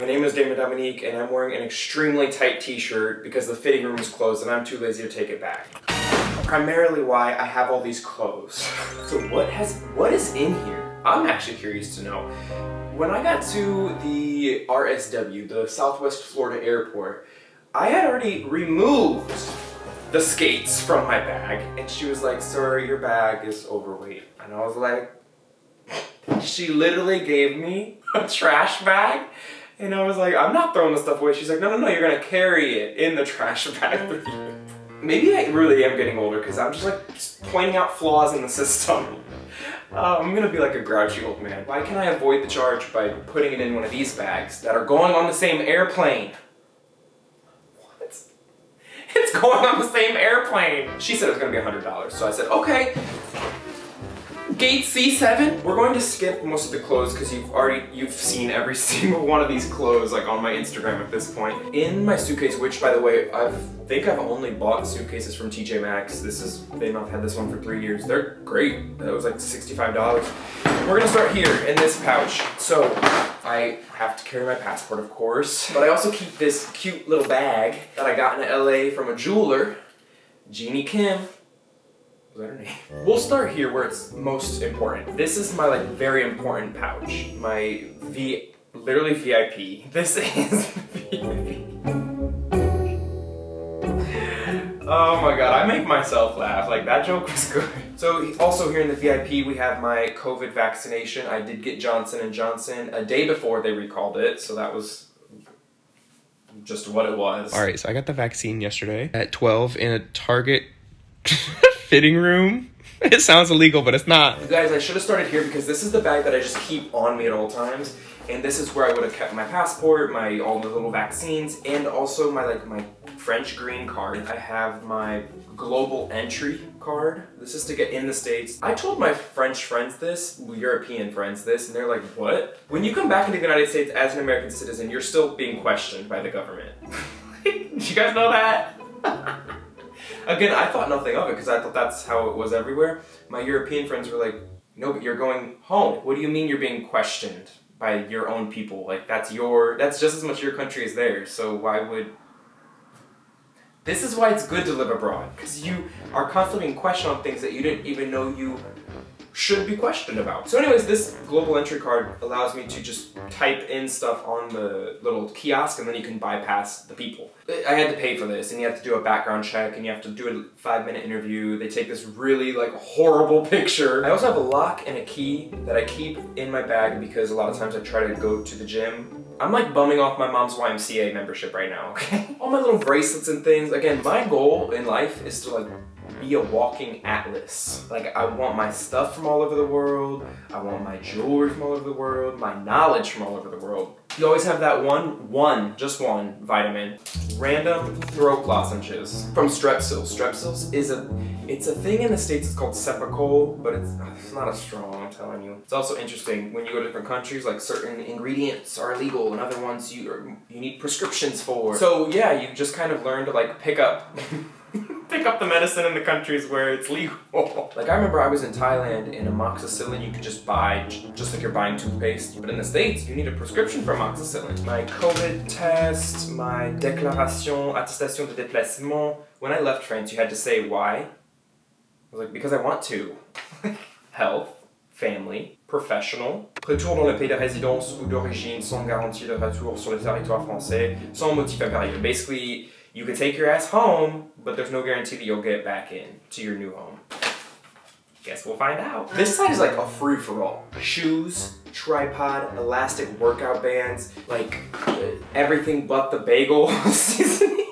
name is Damon Dominique, and I'm wearing an extremely tight t-shirt because the fitting room is closed and I'm too lazy to take it back. Primarily why I have all these clothes. So what is in here? I'm actually curious to know. When I got to the RSW, the Southwest Florida Airport, I had already removed the skates from my bag, and she was like, "Sir, your bag is overweight." And I was like, she literally gave me a trash bag, and I was like, "I'm not throwing the stuff away." She's like, no, you're gonna carry it in the trash bag with you." Maybe I really am getting older because I'm just pointing out flaws in the system. I'm gonna be like a grouchy old man. Why can't I avoid the charge by putting it in one of these bags that are going on the same airplane? What? It's going on the same airplane. She said it was gonna be $100, so I said, okay. Gate C7. We're going to skip most of the clothes because you've seen every single one of these clothes like on my Instagram at this point. In my suitcase, which by the way, I think I've only bought suitcases from TJ Maxx. I've had this one for 3 years. They're great. That was like $65. We're gonna start here in this pouch. So I have to carry my passport, of course, but I also keep this cute little bag that I got in LA from a jeweler, Jeannie Kim. Is that her name? We'll start here where it's most important. This is my very important pouch. My literally VIP. This is VIP. Oh my god, I make myself laugh. That joke was good. So also here in the VIP we have my COVID vaccination. I did get Johnson & Johnson a day before they recalled it, so that was just what it was. Alright, so I got the vaccine yesterday at 12 in a Target fitting room. It sounds illegal, but it's not. You guys, I should have started here because this is the bag that I just keep on me at all times. And this is where I would have kept my passport, all the little vaccines, and also my French green card. I have my global entry card. This is to get in the States. I told my French friends this, European friends this, and they're like, what? When you come back into the United States as an American citizen, you're still being questioned by the government. Did you guys know that? Again, I thought nothing of it because I thought that's how it was everywhere. My European friends were like, no, but you're going home. What do you mean you're being questioned by your own people? That's just as much your country as theirs. So why would... This is why it's good to live abroad, because you are constantly being questioned on things that you didn't even know you should be questioned about. So anyways, this global entry card allows me to just type in stuff on the little kiosk and then you can bypass the people. I had to pay for this, and you have to do a background check and you have to do a 5-minute interview. They take this really horrible picture. I also have a lock and a key that I keep in my bag because a lot of times I try to go to the gym. I'm bumming off my mom's YMCA membership right now, okay? All my little bracelets and things. Again, my goal in life is to be a walking atlas. I want my stuff from all over the world. I want my jewelry from all over the world. My knowledge from all over the world. You always have that just one vitamin. Random throat lozenges from Strepsils. Strepsils is it's a thing in the States. It's called Cepacol, but it's not as strong, I'm telling you. It's also interesting when you go to different countries, certain ingredients are illegal and other ones you need prescriptions for. So yeah, you just kind of learn to pick up the medicine in the countries where it's legal. I remember I was in Thailand and amoxicillin you could just buy, just like you're buying toothpaste. But in the States, you need a prescription for amoxicillin. My COVID test, my attestation de déplacement. When I left France, you had to say why. I was like, because I want to. Health, family, professional. Retour dans le pays de résidence ou d'origine sans garantie de retour sur le territoire français, sans motif impérieux. Basically, you could take your ass home, but there's no guarantee that you'll get back in to your new home. Guess we'll find out. This side is a free-for-all. Shoes, tripod, elastic workout bands, everything but the bagel seasoning.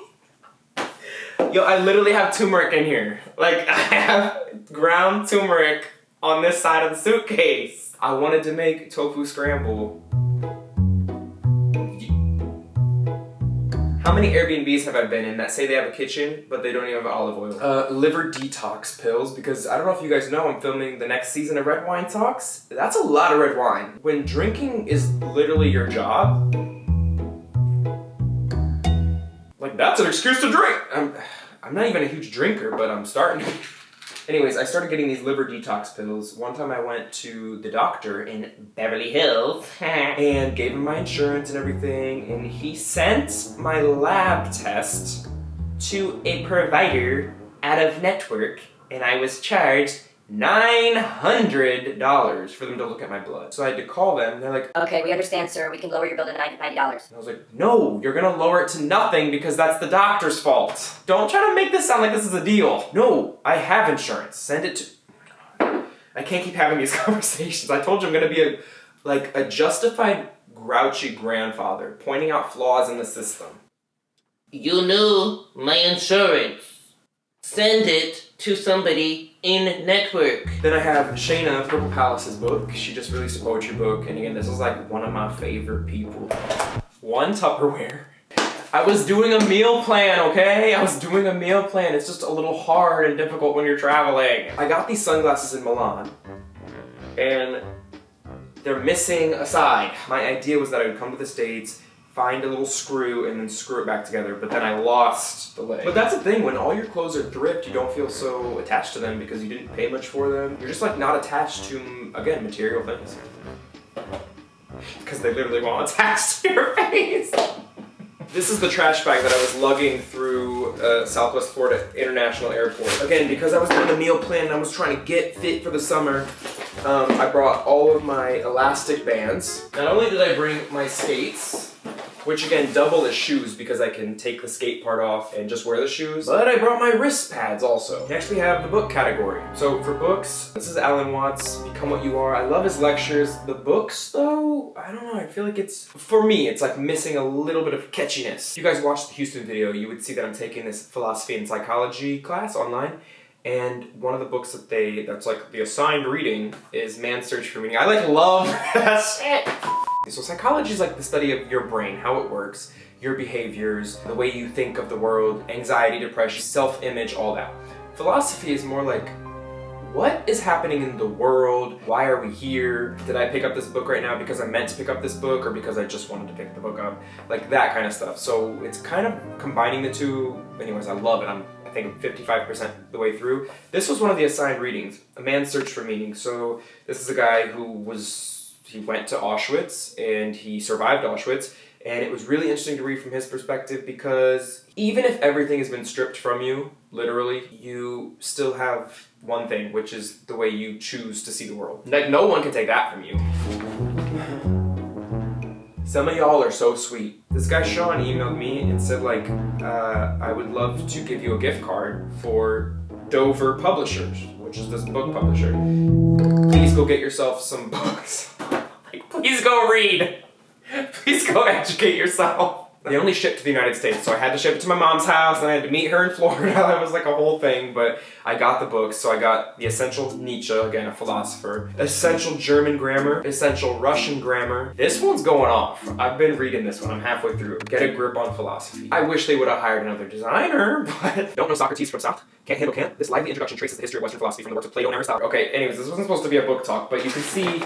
Yo, I literally have turmeric in here. I have ground turmeric on this side of the suitcase. I wanted to make tofu scramble. How many Airbnbs have I been in that say they have a kitchen, but they don't even have olive oil? Liver detox pills, because I don't know if you guys know, I'm filming the next season of Red Wine Talks. That's a lot of red wine. When drinking is literally your job, that's an excuse to drink. I'm not even a huge drinker, but I'm starting to. Anyways, I started getting these liver detox pills. One time I went to the doctor in Beverly Hills and gave him my insurance and everything, and he sent my lab test to a provider out of network, and I was charged $900 for them to look at my blood. So I had to call them, and they're like, okay, we understand, sir. We can lower your bill to $90. and I was like, no, you're gonna lower it to nothing because that's the doctor's fault. Don't try to make this sound like this is a deal. No, I have insurance. Send it to... Oh my God. I can't keep having these conversations. I told you I'm gonna be a justified grouchy grandfather pointing out flaws in the system. You knew my insurance. Send it to somebody in network. Then I have Shayna, Purple Palace's book. She just released a poetry book, and again, this is like one of my favorite people. One Tupperware. I was doing a meal plan, okay? I was doing a meal plan. It's just a little hard and difficult when you're traveling. I got these sunglasses in Milan, and they're missing a side. My idea was that I would come to the States, find a little screw, and then screw it back together, but then I lost the leg. But that's the thing, when all your clothes are thrift, you don't feel so attached to them because you didn't pay much for them. You're just like not attached to, again, material things. Because they literally won't attach to your face. This is the trash bag that I was lugging through Southwest Florida International Airport. Again, because I was doing a meal plan and I was trying to get fit for the summer, I brought all of my elastic bands. Not only did I bring my skates, which again double as shoes because I can take the skate part off and just wear the shoes, but I brought my wrist pads also. We actually have the book category. So for books, this is Alan Watts' Become What You Are. I love his lectures. The books though, I don't know, I feel like it's, for me, it's like missing a little bit of catchiness. If you guys watched the Houston video, you would see that I'm taking this philosophy and psychology class online. And one of the books that's like the assigned reading is Man's Search for Meaning. I like love that shit. So psychology is like the study of your brain, how it works, your behaviors, the way you think of the world, anxiety, depression, self-image, all that. Philosophy is more like, what is happening in the world? Why are we here? Did I pick up this book right now because I meant to pick up this book or because I just wanted to pick the book up? Like that kind of stuff. So it's kind of combining the two. Anyways, I love it. I think 55% the way through. This was one of the assigned readings, A Man's Search for Meaning. So this is a guy who he went to Auschwitz and he survived Auschwitz, and it was really interesting to read from his perspective because even if everything has been stripped from you, literally, you still have one thing, which is the way you choose to see the world. Like no one can take that from you. Some of y'all are so sweet. This guy Sean emailed me and said like, I would love to give you a gift card for Dover Publishers, which is this book publisher. Please go get yourself some books. Like, please go read. Please go educate yourself. They only shipped to the United States, so I had to ship it to my mom's house, and I had to meet her in Florida. That was like a whole thing, but I got the books. So I got the Essential Nietzsche, again, a philosopher, Essential German Grammar, Essential Russian Grammar. This one's going off. I've been reading this one. I'm halfway through. Get a grip on philosophy. I wish they would have hired another designer, but don't know Socrates from South. Can't handle Kant. This lively introduction traces the history of Western philosophy from the works of Plato and Aristotle. Okay, anyways, this wasn't supposed to be a book talk, but you can see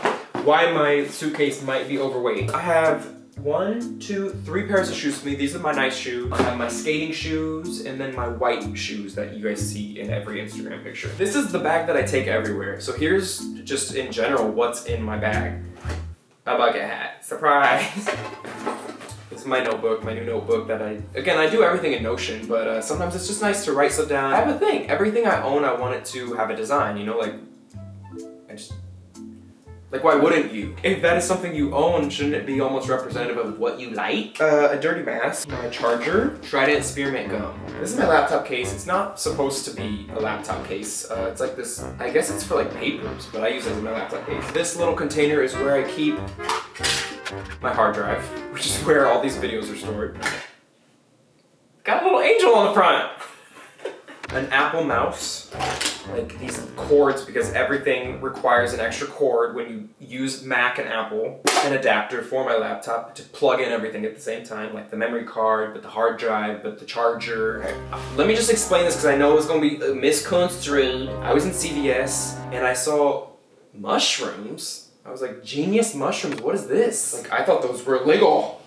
why my suitcase might be overweight. I have 1, 2, 3 pairs of shoes with me. These are my nice shoes. I have my skating shoes and then my white shoes that you guys see in every Instagram picture. This is the bag that I take everywhere. So here's just in general what's in my bag. A bucket hat. Surprise! This is my notebook, my new notebook that I do everything in Notion, but sometimes it's just nice to write stuff down. I have a thing. Everything I own, I want it to have a design, you know, like, why wouldn't you? If that is something you own, shouldn't it be almost representative of what you like? A dirty mask, my charger, Trident spearmint gum. This is my laptop case. It's not supposed to be a laptop case. It's like this, I guess it's for like papers, but I use it as my laptop case. This little container is where I keep my hard drive, which is where all these videos are stored. Got a little angel on the front. An Apple mouse. Like these cords, because everything requires an extra cord when you use Mac and Apple. An adapter for my laptop to plug in everything at the same time, like the memory card, but the hard drive, but the charger. Let me just explain this because I know it's going to be misconstrued. I was in CVS and I saw mushrooms. I was like, genius mushrooms, what is this? Like, I thought those were illegal.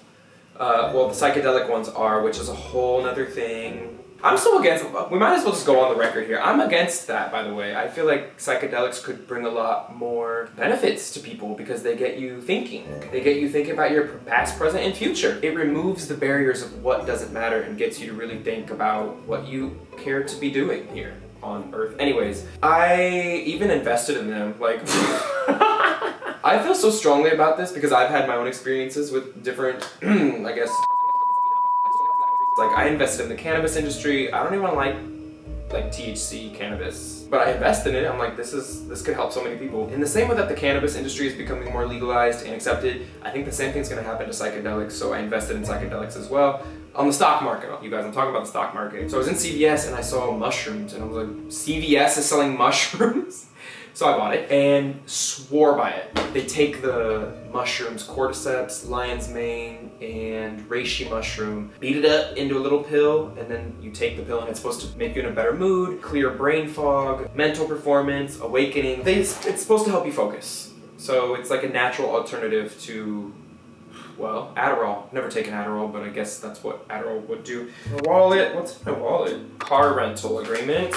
Well, the psychedelic ones are, which is a whole nother thing. I'm so against, we might as well just go on the record here. I'm against that, by the way. I feel like psychedelics could bring a lot more benefits to people because they get you thinking. They get you thinking about your past, present, and future. It removes the barriers of what doesn't matter and gets you to really think about what you care to be doing here on Earth. Anyways, I even invested in them, like, I feel so strongly about this because I've had my own experiences with different, I guess, like I invested in the cannabis industry. I don't even like THC cannabis, but I invested in it. I'm like, this could help so many people. In the same way that the cannabis industry is becoming more legalized and accepted, I think the same thing's gonna happen to psychedelics, so I invested in psychedelics as well. On the stock market, you guys, I'm talking about the stock market. So I was in CVS and I saw mushrooms and I was like, CVS is selling mushrooms? So I bought it and swore by it. They take the mushrooms, cordyceps, lion's mane, and reishi mushroom, beat it up into a little pill, and then you take the pill and it's supposed to make you in a better mood, clear brain fog, mental performance, awakening. It's supposed to help you focus. So it's like a natural alternative to, well, Adderall. Never taken Adderall, but I guess that's what Adderall would do. My wallet, what's in my wallet? Car rental agreement.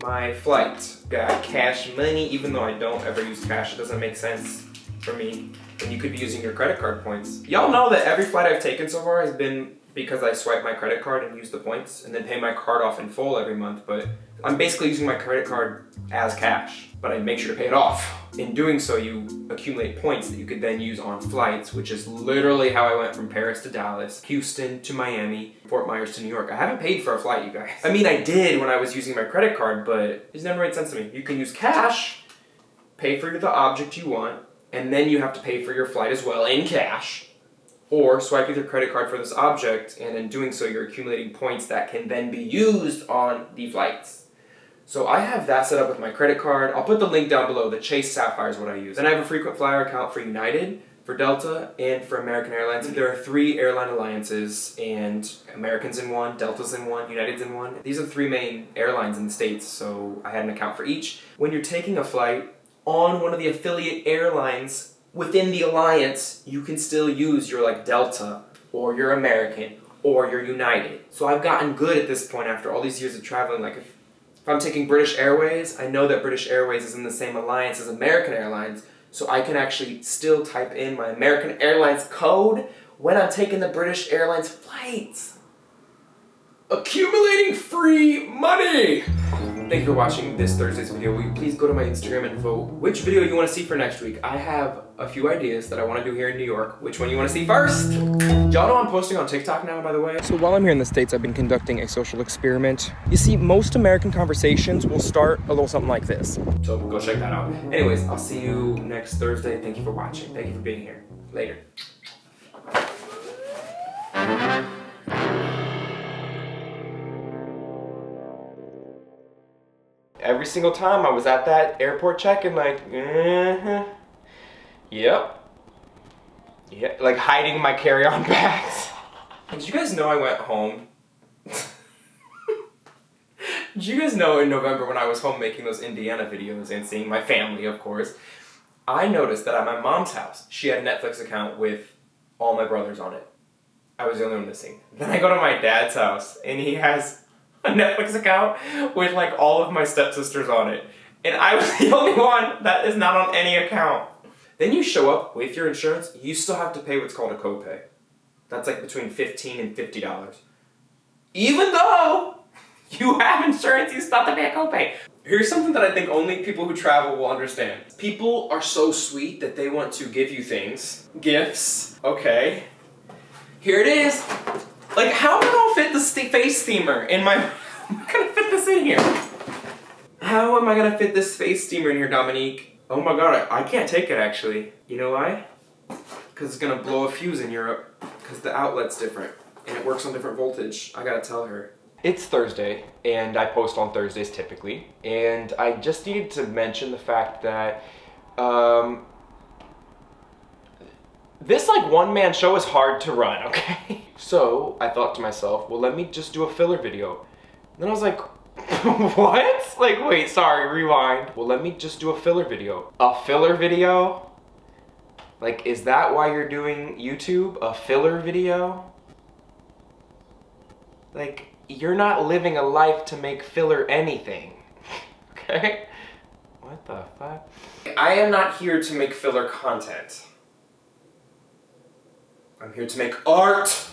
My flight. Got cash money, even though I don't ever use cash. It doesn't make sense for me. And you could be using your credit card points. Y'all know that every flight I've taken so far has been because I swipe my credit card and use the points and then pay my card off in full every month, but I'm basically using my credit card as cash, but I make sure to pay it off. In doing so, you accumulate points that you could then use on flights, which is literally how I went from Paris to Dallas, Houston to Miami, Fort Myers to New York. I haven't paid for a flight, you guys. I mean, I did when I was using my credit card, but it just never made sense to me. You can use cash, pay for the object you want, and then you have to pay for your flight as well in cash, or swipe with your credit card for this object, and in doing so, you're accumulating points that can then be used on the flights. So I have that set up with my credit card. I'll put the link down below. The Chase Sapphire is what I use. Then I have a frequent flyer account for United, for Delta, and for American Airlines. There are 3 airline alliances, and American's in one, Delta's in one, United's in one. These are the 3 main airlines in the States, so I had an account for each. When you're taking a flight on one of the affiliate airlines within the alliance, you can still use your like Delta, or your American, or your United. So I've gotten good at this point after all these years of traveling. Like if I'm taking British Airways, I know that British Airways is in the same alliance as American Airlines, so I can actually still type in my American Airlines code when I'm taking the British Airlines flights. Accumulating free money! Thank you for watching this Thursday's video. Will you please go to my Instagram and vote which video you want to see for next week? I have a few ideas that I want to do here in New York. Which one you want to see first? Y'all know I'm posting on TikTok now, by the way. So while I'm here in the States, I've been conducting a social experiment. You see, most American conversations will start a little something like this. So go check that out. Anyways, I'll see you next Thursday. Thank you for watching. Thank you for being here. Later. Every single time I was at that airport check-in, like, yep. Yeah, like hiding my carry-on bags. Did you guys know I went home? Did you guys know in November when I was home making those Indiana videos and seeing my family, of course, I noticed that at my mom's house, she had a Netflix account with all my brothers on it. I was the only one missing. Then I go to my dad's house and he has a Netflix account with like all of my stepsisters on it. And I was the only one that is not on any account. Then you show up with your insurance, you still have to pay what's called a copay. That's like between $15 and $50. Even though you have insurance, you still have to pay a copay. Here's something that I think only people who travel will understand. People are so sweet that they want to give you things. Gifts. Okay. Here it is. Like, how am I gonna fit the face steamer in my... How am I gonna fit this in here? How am I gonna fit this face steamer in here, Dominique? Oh my god, I can't take it, actually. You know why? Because it's gonna blow a fuse in Europe. Because the outlet's different. And it works on different voltage. I gotta tell her. It's Thursday, and I post on Thursdays typically. And I just needed to mention the fact that... this like one-man show is hard to run, okay? So I thought to myself, well, let me just do a filler video. And then I was like, what? Like, wait, sorry, rewind. Well, let me just do a filler video. A filler video? Like, is that why you're doing YouTube? A filler video? Like, you're not living a life to make filler anything. Okay? What the fuck? I am not here to make filler content. I'm here to make art!